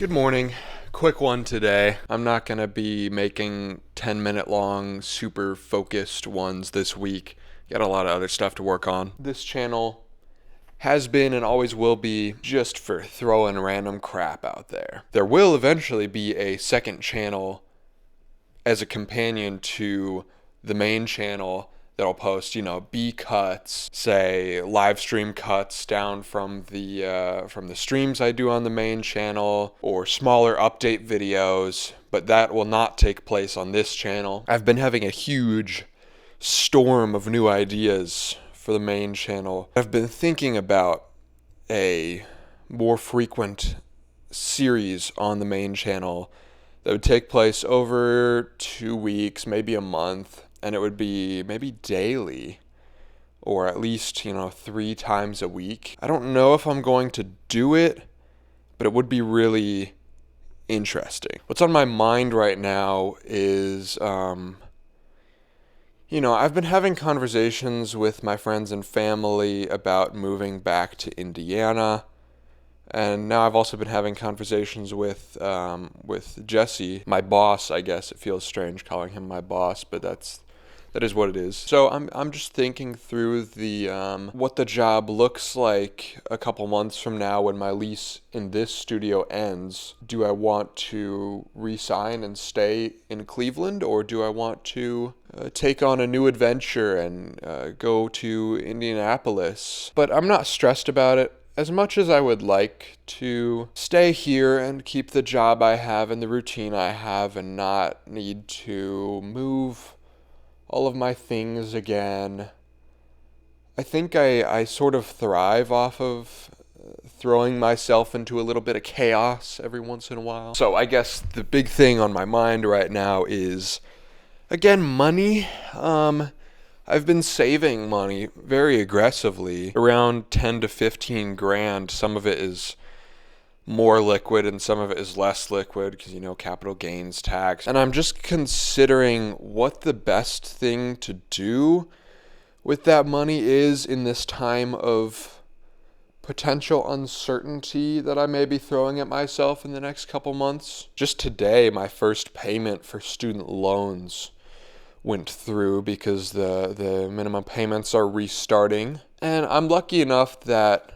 Good morning. Quick one today. I'm not going to be making 10-minute long, super focused ones this week. Got a lot of other stuff to work on. This channel has been and always will be just for throwing random crap out there. There will eventually be a second channel as a companion to the main channel that'll post, B cuts, say live stream cuts down from the streams I do on the main channel, or smaller update videos, but that will not take place on this channel. I've been having a huge storm of new ideas for the main channel. I've been thinking about a more frequent series on the main channel that would take place over 2 weeks, maybe a month, and it would be maybe daily, or at least, 3 times a week. I don't know if I'm going to do it, but it would be really interesting. What's on my mind right now is, I've been having conversations with my friends and family about moving back to Indiana. And now I've also been having conversations with Jesse, my boss. I guess it feels strange calling him my boss, but that is what it is. So I'm just thinking through what the job looks like a couple months from now when my lease in this studio ends. Do I want to re-sign and stay in Cleveland, or do I want to take on a new adventure and go to Indianapolis? But I'm not stressed about it. As much as I would like to stay here and keep the job I have and the routine I have and not need to move all of my things again, I think I sort of thrive off of throwing myself into a little bit of chaos every once in a while. So I guess the big thing on my mind right now is, again, money. I've been saving money very aggressively, around 10 to 15 grand. Some of it is more liquid and some of it is less liquid because, capital gains tax. And I'm just considering what the best thing to do with that money is in this time of potential uncertainty that I may be throwing at myself in the next couple months. Just today, my first payment for student loans went through because the minimum payments are restarting. And I'm lucky enough that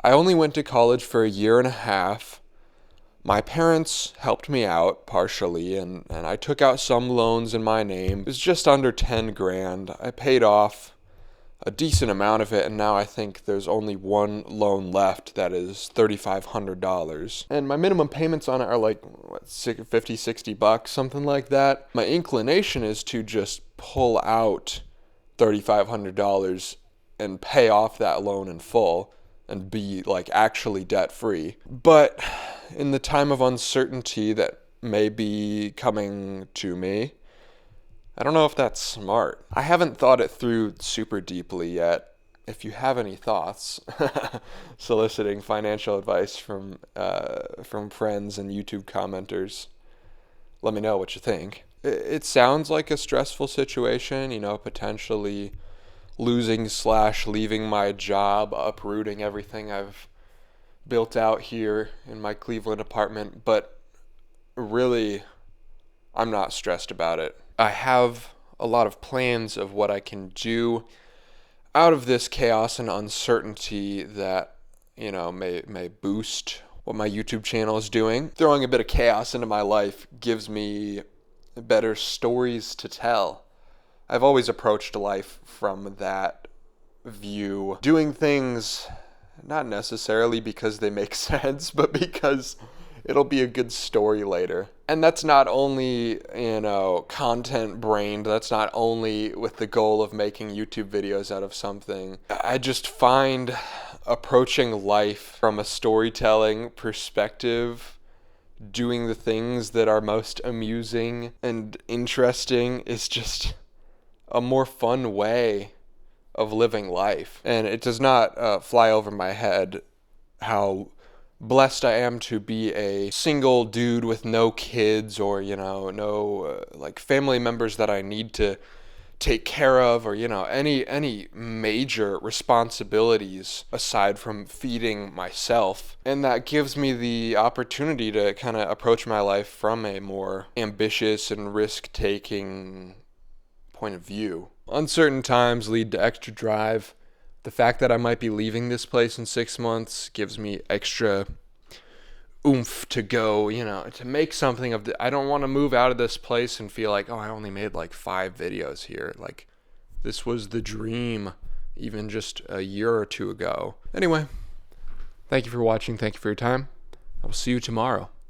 I only went to college for a year and a half. My parents helped me out partially, and I took out some loans in my name. It was just under 10 grand. I paid off a decent amount of it, and now I think there's only one loan left that is $3,500. And my minimum payments on it are like, $50, $60, something like that. My inclination is to just pull out $3,500 and pay off that loan in full and be actually debt free. But in the time of uncertainty that may be coming to me, I don't know if that's smart. I haven't thought it through super deeply yet. If you have any thoughts, soliciting financial advice from friends and YouTube commenters, let me know what you think. It sounds like a stressful situation, potentially losing/leaving my job, uprooting everything I've built out here in my Cleveland apartment, but really, I'm not stressed about it. I have a lot of plans of what I can do out of this chaos and uncertainty that, may boost what my YouTube channel is doing. Throwing a bit of chaos into my life gives me better stories to tell. I've always approached life from that view, doing things not necessarily because they make sense, but because it'll be a good story later. And that's not only, content brained, that's not only with the goal of making YouTube videos out of something. I just find approaching life from a storytelling perspective, doing the things that are most amusing and interesting, is just a more fun way of living life. And it does not fly over my head how blessed I am to be a single dude with no kids or, no family members that I need to take care of, or any major responsibilities aside from feeding myself. And that gives me the opportunity to kind of approach my life from a more ambitious and risk-taking point of view. Uncertain times lead to extra drive. The fact that I might be leaving this place in 6 months gives me extra oomph to go, to make something of I don't want to move out of this place and feel like, oh, I only made like 5 videos here. Like, this was the dream even just a year or two ago. Anyway, thank you for watching. Thank you for your time. I will see you tomorrow.